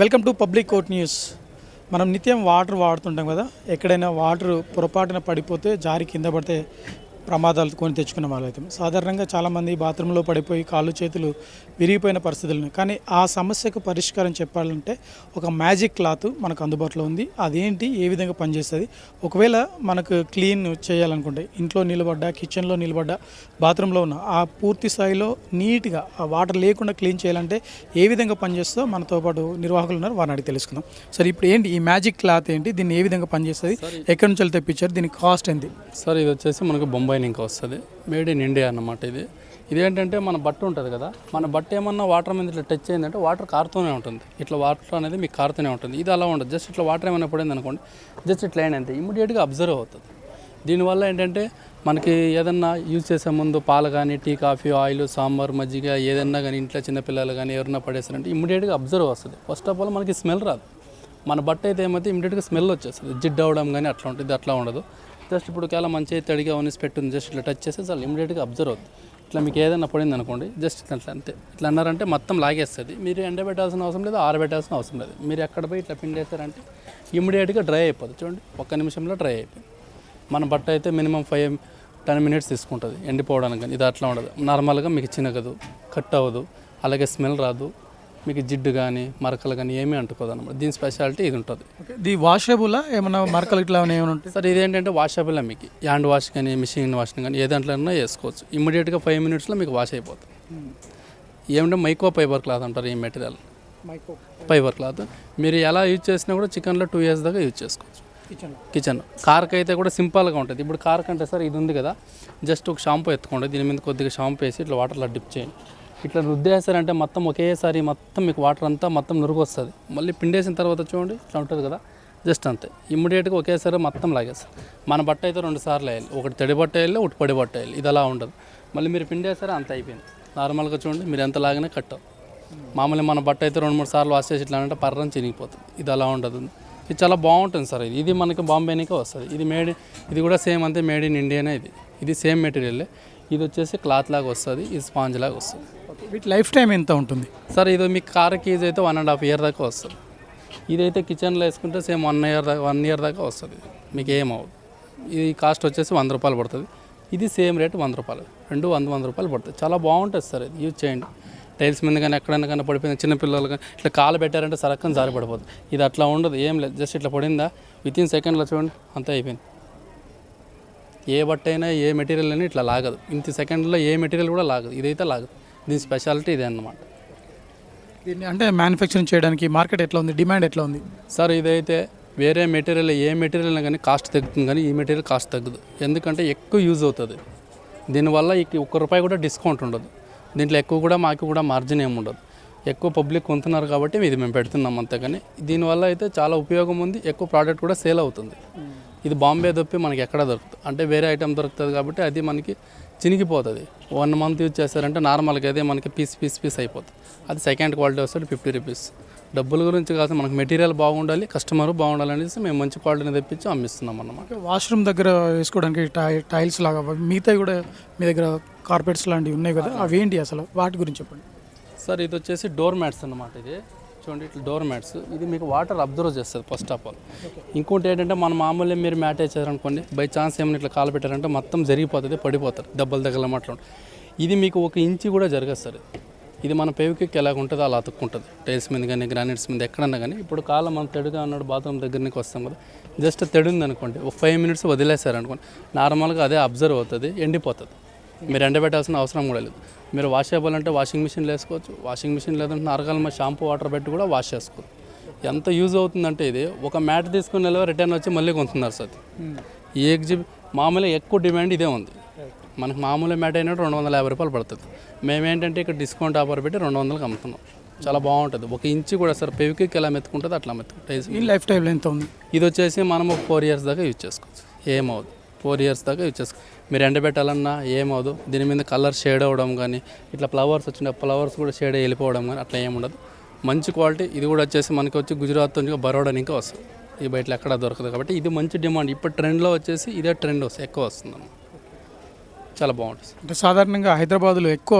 Welcome to public court news. మనం నిత్యం water వాడుతుంటాం కదా. ఎక్కడైనా వాటర్ పొరపాటున పడిపోతే జారి కింద పడితే ప్రమాదాలు కొని తెచ్చుకున్న వాళ్ళైతే సాధారణంగా చాలామంది బాత్రూంలో పడిపోయి కాళ్ళు చేతులు విరిగిపోయిన పరిస్థితులు ఉన్నాయి. కానీ ఆ సమస్యకు పరిష్కారం చెప్పాలంటే ఒక మ్యాజిక్ క్లాత్ మనకు అందుబాటులో ఉంది. అదేంటి, ఏ విధంగా పనిచేస్తుంది, ఒకవేళ మనకు క్లీన్ చేయాలనుకుంటే ఇంట్లో నిలబడ్డా, కిచెన్లో నిలబడ్డా, బాత్రూంలో ఉన్న ఆ పూర్తి స్థాయిలో నీట్గా ఆ వాటర్ లేకుండా క్లీన్ చేయాలంటే ఏ విధంగా పనిచేస్తుందో మనతో పాటు నిర్వాహకులు ఉన్నారు, వారిని అడిగి తెలుసుకుందాం. సరే, ఇప్పుడు ఏంటి ఈ మ్యాజిక్ క్లాత్ ఏంటి, దీన్ని ఏ విధంగా పనిచేస్తుంది, ఎక్కడి నుంచి తెప్పించారు, దీని కాస్ట్ ఏంటి? సార్, ఇది వచ్చేసి మనకు బొంబాయి ఇంకా వస్తుంది, మేడ్ ఇన్ ఇండియా అన్నమాట. ఇదేంటంటే మన బట్ట ఉంటుంది కదా, మన బట్ట ఏమన్నా వాటర్ మీద ఇట్లా టచ్ అయిందంటే వాటర్ కారుతూనే ఉంటుంది. ఇట్లా వాటర్ అనేది మీకు కారుతూనే ఉంటుంది. ఇది అలా ఉండదు. జస్ట్ ఇట్లా వాటర్ ఏమైనా పడింది అనుకోండి, జస్ట్ ఇట్లా అయినంతే ఇమీడియట్గా అబ్జర్వ్ అవుతుంది. దీనివల్ల ఏంటంటే మనకి ఏదన్నా యూజ్ చేసే ముందు పాలు కానీ, టీ, కాఫీ, ఆయిల్, సాంబార్, మజ్జిగ ఏదన్నా కానీ ఇంట్లో చిన్నపిల్లలు కానీ ఎవరన్నా పడేస్తారంటే ఇమీడియట్గా అబ్జర్వ్ వస్తుంది. ఫస్ట్ ఆఫ్ ఆల్ మనకి స్మెల్ రాదు. మన బట్ట అయితే ఏమైతే ఇమీడియట్గా స్మెల్ వచ్చేస్తుంది. జిడ్డు అవ్వడం కానీ అట్లా ఉంటుంది. అట్లా ఉండదు. జస్ట్ ఇప్పుడు ఒకవేళ మంచిగా తడిగా ఉనిసి పెట్టుంది, జస్ట్ ఇట్లా టచ్ చేస్తే చాలా ఇమీడియట్గా అబ్జర్వ్ అవుతుంది. ఇట్లా మీకు ఏదైనా పడింది అనుకోండి, జస్ట్ ఇట్లా అంతే. ఇట్లా అన్నారంటే మొత్తం లాగేస్తుంది. మీరు ఎండబెట్టాల్సిన అవసరం లేదు, ఆరబెట్టాల్సిన అవసరం లేదు. మీరు ఎక్కడ పోయి ఇట్లా పిండేస్తారంటే ఇమీడియట్గా డ్రై అయిపోతుంది. చూడండి, ఒక్క నిమిషంలో డ్రై అయిపోయింది. మన బట్ట అయితే మినిమం 5-10 మినిట్స్ తీసుకుంటుంది ఎండిపోవడానికి. కానీ ఇది అట్లా ఉండదు. నార్మల్గా మీకు చిన్నగదు, కట్ అవ్వదు, అలాగే స్మెల్ రాదు, మీకు జిడ్డు కానీ మరకలు కానీ ఏమీ అంటుకోదు అనమాట. దీని స్పెషాలిటీ ఇది ఉంటుంది. ఇది వాషబులా, ఏమన్నా మరకలు ఇట్లా ఏమైనా ఉంటాయి? సార్, ఇదేంటంటే వాషబుల్. మీకు హ్యాండ్ వాష్ కానీ, మిషన్ వాష్ కానీ ఏ దాంట్లోనైనా వేసుకోవచ్చు. ఇమ్మీడియట్గా 5 మినిట్స్లో మీకు వాష్ అయిపోతుంది. ఏమంటే మైక్రో ఫైబర్ క్లాత్ అంటారు ఈ మెటీరియల్. ఫైబర్ క్లాత్ మీరు ఎలా యూజ్ చేసినా కూడా చికెన్లో 2 years దాకా యూజ్ చేసుకోవచ్చు. కిచెన్ కార్కి అయితే కూడా సింపుల్గా ఉంటుంది. ఇప్పుడు కార్ కంటే సార్ ఇది ఉంది కదా, జస్ట్ ఒక షాంపూ ఎత్తుకోండి, దీని మీద కొద్దిగా షాంపూ వేసి ఇట్లా వాటర్లో డిప్ చేయండి. ఇట్లా రుద్దేసారంటే మొత్తం ఒకేసారి మొత్తం మీకు వాటర్ అంతా మొత్తం నురుగు వస్తుంది. మళ్ళీ పిండేసిన తర్వాత చూడండి ఇట్లా ఉంటుంది కదా, జస్ట్ అంతే ఇమ్మీడియట్గా ఒకేసారి మొత్తం లాగేస్తారు. మన బట్ట అయితే 2 సార్లు వేయాలి, ఒకటి తడి బట్ట వేయాలి, ఒకటి పొడి బట్ట వేయాలి. ఇది అలా ఉండదు. మళ్ళీ మీరు పిండేసారా అంత అయిపోయింది. నార్మల్గా చూడండి, మీరు ఎంత లాగినా కట్ అవ్వదు. మామూలుగా మన బట్ట అయితే 2-3 సార్లు వాష్ చేసి ఇట్లా అంటే పర్రం చినిగిపోతుంది. ఇది అలా ఉండదు. ఇది చాలా బాగుంటుంది సార్. ఇది మనకి బాంబేనికే వస్తుంది. ఇది కూడా సేమ్ అంతే, మేడ్ ఇన్ ఇండియానే. ఇది సేమ్ మెటీరియల్. ఇది వచ్చేసి క్లాత్ లాగా వస్తుంది, ఇది స్పాంజ్ లాగా వస్తుంది. వీటి లైఫ్ టైం ఎంత ఉంటుంది సార్? ఇది మీకు కార్ కీజ్ అయితే 1.5 year దాకా వస్తుంది. ఇదైతే కిచెన్లో వేసుకుంటే సేమ్ 1 year దాకా వస్తుంది. మీకు ఏమవుతుంది. ఇది కాస్ట్ వచ్చేసి 100 రూపాయలు పడుతుంది. ఇది సేమ్ రేట్ 100 రూపాయలు. 100 రూపాయలు పడుతుంది. చాలా బాగుంటుంది సార్. ఇది యూజ్ చేయండి. టైల్స్ మీద కానీ ఎక్కడైనా కానీ పడిపోయిన చిన్నపిల్లలు కానీ ఇట్లా కాలు పెట్టారంటే సరక్కని జారి పడిపోతుంది. ఇది అట్లా ఉండదు, ఏం లేదు. జస్ట్ ఇట్లా పడిందా వితిన్ సెకండ్లో చూడండి అంతే అయిపోయింది. ఏ బట్ట అయినా ఏ మెటీరియల్ అయినా ఇట్లా లాగదు. ఇంత సెకండ్లో ఏ మెటీరియల్ కూడా లాగదు. ఇదైతే లాగదు. దీని స్పెషాలిటీ ఇదే అన్నమాట. దీన్ని అంటే మ్యానుఫ్యాక్చరింగ్ చేయడానికి మార్కెట్ ఎట్లా ఉంది, డిమాండ్ ఎట్లా ఉంది? సార్, ఇదైతే వేరే మెటీరియల్ ఏ మెటీరియల్ అయినా కానీ కాస్ట్ తగ్గుతుంది, కానీ ఈ మెటీరియల్ కాస్ట్ తగ్గదు. ఎందుకంటే ఎక్కువ యూజ్ అవుతుంది. దీనివల్ల ₹1 కూడా డిస్కౌంట్ ఉండదు. దీంట్లో ఎక్కువ కూడా మాకు కూడా మార్జిన్ ఏమి ఉండదు. ఎక్కువ పబ్లిక్ కొంటున్నారు కాబట్టి ఇది మేము పెడుతున్నాం అంతే. కానీ దీనివల్ల అయితే చాలా ఉపయోగం ఉంది. ఎక్కువ ప్రోడక్ట్ కూడా సేల్ అవుతుంది. ఇది బాంబే తప్పి మనకి ఎక్కడ దొరుకుతుంది అంటే వేరే ఐటమ్ దొరుకుతుంది కాబట్టి అది మనకి చినిగిపోతుంది. 1 month యూజ్ చేస్తారంటే నార్మల్గా అయితే మనకి పీస్ అయిపోతుంది. అది సెకండ్ క్వాలిటీ వస్తుంది, ₹50. డబ్బుల గురించి కాదు, మనకు మెటీరియల్ బాగుండాలి, కస్టమర్ బాగుండాలి అనేసి మేము మంచి క్వాలిటీని తెప్పించి అమ్మిస్తున్నాం అన్నమాట. వాష్రూమ్ దగ్గర వేసుకోవడానికి టైల్స్ లాగా మిగతా కూడా మీ దగ్గర కార్పెట్స్ లాంటివి ఉన్నాయి కదా, అవేంటి అసలు, వాటి గురించి చెప్పండి. సార్, ఇది వచ్చేసి డోర్ మ్యాట్స్ అన్నమాట. ఇది చూడండి, ఇట్లా డోర్ మ్యాట్స్. ఇది మీకు వాటర్ అబ్జర్వ్ చేస్తుంది ఫస్ట్ ఆఫ్ ఆల్. ఇంకోటి ఏంటంటే మన మామూలుగా మీరు మ్యాట్ వేసారనుకోండి, బై ఛాన్స్ ఏమైనా ఇట్లా కాలు పెట్టారంటే మొత్తం జరిగిపోతుంది, పడిపోతారు, దెబ్బలు తగలమట్లు. ఇది మీకు 1 ఇంచ్ కూడా జరగదు సార్. ఇది మన పేవికి ఎలాగ ఉంటుందో అలా అతుక్కుంటుంది. టైల్స్ మీద కానీ, గ్రానైట్స్ మీద ఎక్కడన్నా కానీ. ఇప్పుడు కాలం మనం తెడుగా ఉన్నాడు, బాత్రూమ్ దగ్గరికి వస్తాం కదా, జస్ట్ తెడుంది అనుకోండి, ఒక 5 minutes వదిలేసారనుకోండి, నార్మల్గా అదే అబ్జర్వ్ అవుతుంది, ఎండిపోతుంది. మీరు ఎండబెట్టాల్సిన అవసరం కూడా లేదు. మీరు వాష్ చేయాలంటే వాషింగ్ మిషన్లో వేసుకోవచ్చు. వాషింగ్ మిషన్ లేదంటే నార్మల్ షాంపూ వాటర్ పెట్టి కూడా వాష్ చేసుకోవచ్చు. ఎంత యూజ్ అవుతుందంటే ఇది ఒక మ్యాట్ తీసుకుని వెళ్ళి రిటర్న్ వచ్చి మళ్ళీ కొంటున్నారు సార్. ఈ ఎగ్జిబి మామూలుగా ఎక్కువ డిమాండ్ ఇదే ఉంది. మనకు మామూలు మ్యాట్ అయినా ₹250 పడుతుంది. మేమేంటంటే ఇక్కడ డిస్కౌంట్ ఆఫర్ పెట్టి 200కి అమ్ముతున్నాం. చాలా బాగుంటుంది. 1 ఇంచ్ కూడా సార్ పేవికి ఎలా మెత్తుకుంటుంది అట్లా మెత్తుకుంటుంది. ఈ లైఫ్ టైం ఎంత ఉంది? ఇది వచ్చేసి మనము 4 years దాకా యూజ్ చేసుకోవచ్చు. ఏమవుదు, 4 years దాకా యూజ్ చేసుకోవచ్చు. మీరు ఎండబెట్టాలన్నా ఏమవుదు. దీని మీద కలర్ షేడ్ అవ్వడం కానీ, ఇట్లా ఫ్లవర్స్ వచ్చిన ఫ్లవర్స్ కూడా షేడ్ వెళ్ళిపోవడం కానీ అట్లా ఏముండదు. మంచి క్వాలిటీ. ఇది కూడా వచ్చేసి మనకి వచ్చి గుజరాత్ నుంచి బరోడా ఇంకా వస్తుంది. ఇది బయట ఎక్కడ దొరకదు కాబట్టి ఇది మంచి డిమాండ్. ఇప్పుడు ట్రెండ్లో వచ్చేసి ఇదే ట్రెండ్ ఎక్కువ వస్తుంది. చాలా బాగుంటుంది. అంటే సాధారణంగా హైదరాబాద్లో ఎక్కువ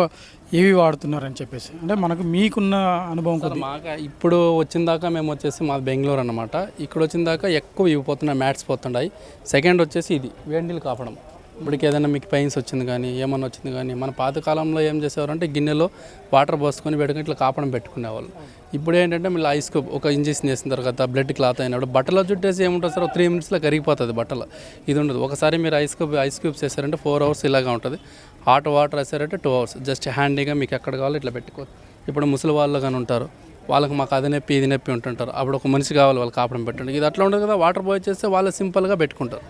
ఏవి వాడుతున్నారని చెప్పేసి అంటే మనకు మీకున్న అనుభవం కొద్ది మాకు ఇప్పుడు వచ్చిన దాకా మేము వచ్చేసి మాది బెంగళూరు అన్నమాట. ఇక్కడ వచ్చిన దాకా ఎక్కువ ఇవి పోతున్నాయి, మ్యాట్స్ పోతున్నాయి. సెకండ్ వచ్చేసి ఇది వేడి నీళ్ళు కాపడం. ఇప్పటికి ఏదైనా మీకు పెయిన్స్ వచ్చింది కానీ ఏమన్నా వచ్చింది కానీ మన పాతకాలంలో ఏం చేసేవారంటే గిన్నెలో వాటర్ పోసుకొని పెట్టుకుని ఇట్లా కాపడం పెట్టుకునేవాళ్ళు. ఇప్పుడు ఏంటంటే మళ్ళీ ఐస్ క్యూబ్ ఒక ఇంజెక్షన్ చేసిన తర్వాత బ్లడ్ క్లాత్ అయినప్పుడు బట్టలో చుట్టేసి ఏముంటుంది సార్ 3 minutesలో కరిగిపోతుంది బట్టలు. ఇది ఉండదు. ఒకసారి మీరు ఐస్ క్యూబ్స్ వేసారంటే 4 hours ఇలాగా ఉంటుంది. హాట్ వాటర్ వేసారంటే 2 hours. జస్ట్ హ్యాండీగా మీకు ఎక్కడ కావాలో ఇట్లా పెట్టుకోవచ్చు. ఇప్పుడు ముసలి వాళ్ళు కానీ ఉంటారు, వాళ్ళకి మాకు అది నొప్పి ఇది నొప్పి ఉంటుంటారు. అప్పుడు ఒక మనిషి కావాలి వాళ్ళు కాపడం పెట్టండి. ఇది అట్లా ఉండదు కదా, వాటర్ బాయ్ చేస్తే వాళ్ళు సింపుల్గా పెట్టుకుంటారు.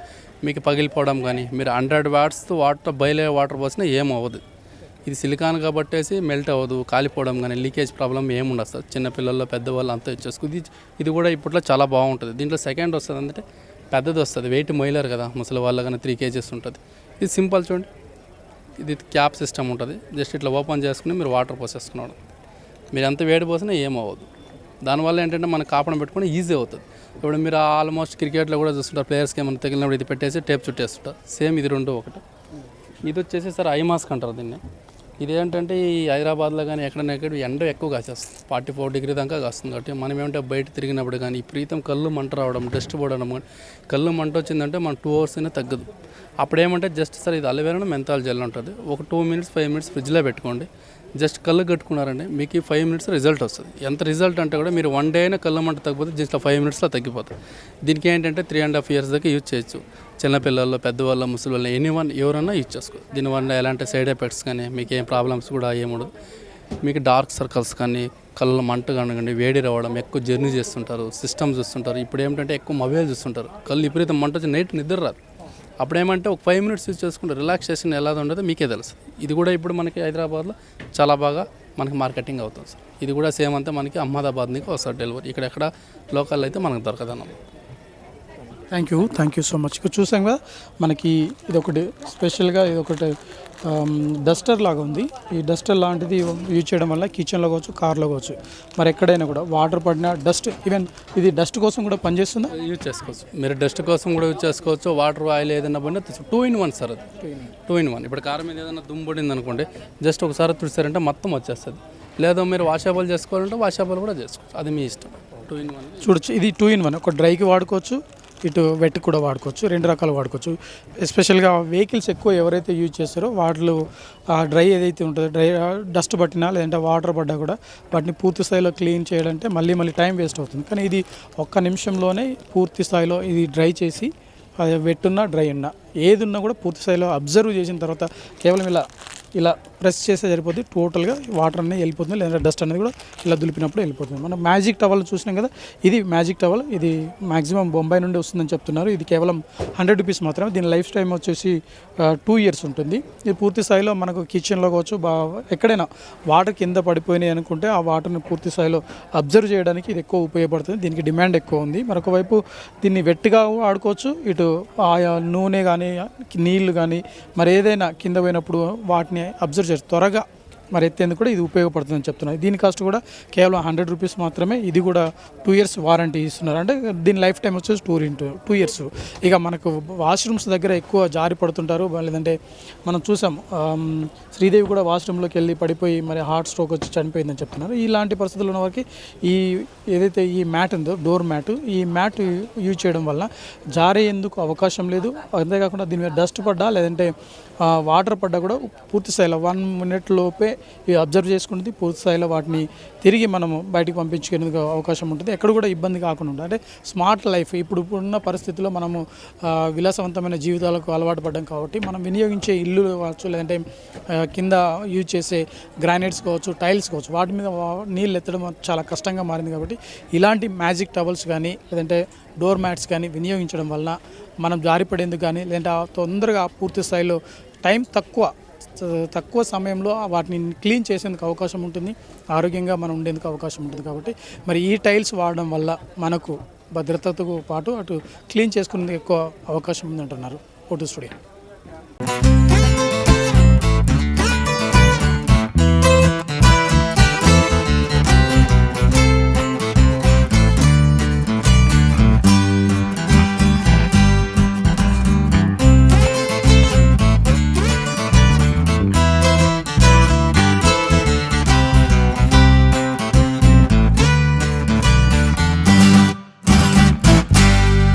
మీకు పగిలిపోవడం కానీ మీరు 100 watts వాటర్ బయలే వాటర్ పోసినా ఏమవ్వదు. ఇది సిలికాన్ కాబట్టేసి మెల్ట్ అవ్వదు, కాలిపోవడం కానీ లీకేజ్ ప్రాబ్లం ఏముండదు సార్. చిన్నపిల్లల్లో పెద్దవాళ్ళు అంతా ఇచ్చేసుకుంది. ఇది కూడా ఇప్పట్లో చాలా బాగుంటుంది. దీంట్లో సెకండ్ వస్తుంది అంటే పెద్దది వస్తుంది, వెయిట్ మొయిలర్ కదా ముసలి వాళ్ళ కానీ 3 kgs ఉంటుంది. ఇది సింపుల్ చూడండి, ఇది క్యాప్ సిస్టమ్ ఉంటుంది. జస్ట్ ఇట్లా ఓపెన్ చేసుకుని మీరు వాటర్ పోసేసుకున్నాడు. మీరు ఎంత వేడి పోసినా ఏమవ్వదు. దానివల్ల ఏంటంటే మనం కాపడం పెట్టుకుని ఈజీ అవుతుంది. ఇప్పుడు మీరు ఆల్మోస్ట్ క్రికెట్లో కూడా చూస్తుంటారు, ప్లేయర్స్కి ఏమైనా తగిలినప్పుడు ఇది పెట్టేసి టేప్ చుట్టేస్తుంటారు. సేమ్ ఇది 2 ఒకటి. ఇది వచ్చేసి సార్ ఐ మాస్క్ అంటారు దీన్ని. ఇదేంటంటే ఈ హైదరాబాద్లో కానీ ఎక్కడైనా ఎండ ఎక్కువ కాసేస్తుంది, 44 degrees దాకా కాస్తుంది. కాబట్టి మనం ఏమంటే బయట తిరిగినప్పుడు కానీ విపరీతం కళ్ళు మంట రావడం, డస్ట్ పోవడం కానీ కళ్ళు మంట వచ్చిందంటే మనం 2 hours అయినా తగ్గదు. అప్పుడు ఏమంటే జస్ట్ సార్ ఇది అలోవెరా మెంతాల్ జెల్ ఉంటుంది. ఒక 2 minutes 5 minutes ఫ్రిడ్జ్లో పెట్టుకోండి. జస్ట్ కళ్ళు కట్టుకున్నారండి మీకు ఈ 5 minutes రిజల్ట్ వస్తుంది. ఎంత రిజల్ట్ అంటే కూడా మీరు 1 day అయినా కళ్ళు మంట తగ్గిపోతే జస్ట్ 5 minutesలో తగ్గిపోతుంది. దీనికి ఏంటంటే 3.5 years దాకా యూజ్ చేయొచ్చు. చిన్నపిల్లల్లో పెద్దవాళ్ళ ముసలి వాళ్ళు ఎనీవన్ ఎవరన్నా యూజ్ చేసుకోవచ్చు. దీనివల్ల ఎలాంటి సైడ్ ఎఫెక్ట్స్ కానీ మీకు ఏం ప్రాబ్లమ్స్ కూడా ఏముండదు. మీకు డార్క్ సర్కిల్స్ కానీ కళ్ళు మంట కానివ్వండి, వేడి రావడం, ఎక్కువ జర్నీ చేస్తుంటారు, సిస్టమ్ చూస్తుంటారు. ఇప్పుడు ఏమిటంటే ఎక్కువ మొబైల్ చూస్తుంటారు, కళ్ళు విపరీతం మంట వచ్చి నైట్ నిద్ర రాదు. అప్పుడు ఏమంటే ఒక 5 minutes యూజ్ చేసుకుంటే రిలాక్సేషన్ ఎలా ఉండదో మీకే తెలుసు. ఇది కూడా ఇప్పుడు మనకి హైదరాబాద్లో చాలా బాగా మనకి మార్కెటింగ్ అవుతుంది సార్. ఇది కూడా సేమ్ అంతా మనకి అహ్మదాబాద్ నుంచి వస్తుంది డెలివరీ. ఇక్కడెక్కడ లోకల్ అయితే మనకు దొరకదు అన్నమాట. Thank you so much. ఇక్కడ చూసాం కదా మనకి ఇది ఒకటి స్పెషల్గా ఇది ఒకటి డస్టర్ లాగా ఉంది. ఈ డస్టర్ లాంటిది యూజ్ చేయడం వల్ల కిచెన్లో కావచ్చు, కార్లో కావచ్చు, మరి ఎక్కడైనా కూడా వాటర్ పడిన డస్ట్, ఈవెన్ ఇది డస్ట్ కోసం కూడా పనిచేస్తుందా? యూజ్ చేసుకోవచ్చు. మీరు డస్ట్ కోసం కూడా యూజ్ చేసుకోవచ్చు. వాటర్ ఆయిల్ ఏదైనా పడినా 2 in 1 సార్. అది 2 in 1. ఇప్పుడు కారం మీద ఏదైనా దుమ్ము పడింది అనుకోండి, జస్ట్ ఒకసారి తుడిచారంటే మొత్తం వచ్చేస్తుంది. లేదా మీరు వాషాబుల్ చేసుకోవాలంటే వాషాబుల్ కూడా చేసుకోవచ్చు. అది మీ ఇష్టం. 2 in 1 చూడొచ్చు. ఇది 2 in 1. ఒక డ్రైకి వాడుకోవచ్చు, ఇటు వెట్ కూడా వాడుకోవచ్చు. 2 రకాలు వాడుకోవచ్చు. ఎస్పెషల్గా వెహికల్స్ ఎక్కువ ఎవరైతే యూజ్ చేస్తారో వాళ్ళు డ్రై ఏదైతే ఉంటుందో, డస్ట్ పట్టినా లేదంటే వాటర్ పడ్డా కూడా వాటిని పూర్తి స్థాయిలో క్లీన్ చేయాలంటే మళ్ళీ టైం వేస్ట్ అవుతుంది. కానీ ఇది ఒక్క నిమిషంలోనే పూర్తి స్థాయిలో ఇది డ్రై చేసి, అది వెట్ ఉన్నా డ్రై ఉన్నా ఏది ఉన్నా కూడా పూర్తి స్థాయిలో అబ్జర్వ్ చేసిన తర్వాత కేవలం ఇలా ప్రెస్ చేస్తే సరిపోతుంది. టోటల్గా వాటర్ అనేది వెళ్ళిపోతుంది, లేదంటే డస్ట్ అనేది కూడా ఇలా దులిపినప్పుడు వెళ్ళిపోతుంది. మనం మ్యాజిక్ టవల్ చూసినాం కదా, ఇది మ్యాజిక్ టవల్. ఇది మ్యాక్సిమం బొంబాయి నుండి వస్తుందని చెప్తున్నారు. ఇది కేవలం 100 rupees మాత్రమే. దీని లైఫ్ టైం వచ్చేసి 2 years ఉంటుంది. ఇది పూర్తి స్థాయిలో మనకు కిచెన్లో కావచ్చు, ఎక్కడైనా వాటర్ కింద పడిపోయినాయి అనుకుంటే ఆ వాటర్ని పూర్తి స్థాయిలో అబ్జర్వ్ చేయడానికి ఇది ఎక్కువ ఉపయోగపడుతుంది. దీనికి డిమాండ్ ఎక్కువ ఉంది. మరొక వైపు దీన్ని వెట్గా వాడుకోవచ్చు, ఇటు నూనె కానీ నీళ్లు కానీ మరి ఏదైనా కింద పోయినప్పుడు వాటిని అబ్జర్వ్ చేసి త్వరగా మరి ఎత్తేందుకు కూడా ఇది ఉపయోగపడుతుందని చెప్తున్నారు. దీని కాస్ట్ కూడా కేవలం 100 rupees మాత్రమే. ఇది కూడా 2 years వారంటీ ఇస్తున్నారు. అంటే దీని లైఫ్ టైం వచ్చేసి 2 years. ఇక మనకు వాష్రూమ్స్ దగ్గర ఎక్కువ జారి పడుతుంటారు, లేదంటే మనం చూసాం శ్రీదేవి కూడా వాష్రూమ్లోకి వెళ్ళి పడిపోయి మరి హార్ట్ స్ట్రోక్ వచ్చి చనిపోయిందని చెప్తున్నారు. ఇలాంటి పరిస్థితుల్లో ఉన్న వారికి ఈ ఏదైతే ఈ మ్యాట్ ఉందో, డోర్ మ్యాట్, ఈ మ్యాట్ యూజ్ చేయడం వల్ల జారేందుకు అవకాశం లేదు. అంతేకాకుండా దీని మీద డస్ట్ పడ్డా లేదంటే వాటర్ పడ్డా కూడా పూర్తి స్థాయిలో 1 minute లోపే ఇవి అబ్జర్వ్ చేసుకుంటుంది. పూర్తి స్థాయిలో వాటిని తిరిగి మనము బయటికి పంపించుకునేందుకు అవకాశం ఉంటుంది. ఎక్కడ కూడా ఇబ్బంది కాకుండా ఉంటుంది. అంటే స్మార్ట్ లైఫ్ ఇప్పుడున్న పరిస్థితుల్లో మనము విలాసవంతమైన జీవితాలకు అలవాటు పడ్డాం కాబట్టి మనం వినియోగించే ఇల్లు కావచ్చు, లేదంటే కింద యూజ్ చేసే గ్రానైట్స్ కావచ్చు, టైల్స్ కావచ్చు, వాటి మీద నీళ్ళు ఎత్తడం చాలా కష్టంగా మారింది. కాబట్టి ఇలాంటి మ్యాజిక్ టవల్స్ కానీ లేదంటే డోర్ మ్యాట్స్ కానీ వినియోగించడం వలన మనం జారిపడేందుకు కానీ లేదంటే తొందరగా పూర్తి స్థాయిలో టైం తక్కువ సమయంలో వాటిని క్లీన్ చేసేందుకు అవకాశం ఉంటుంది, ఆరోగ్యంగా మనం ఉండేందుకు అవకాశం ఉంటుంది. కాబట్టి మరి ఈ టైల్స్ వాడడం వల్ల మనకు భద్రతతో పాటు అటు క్లీన్ చేసుకునేందుకు ఎక్కువ అవకాశం ఉంది అంటున్నారు ఫోటో స్టూడియో.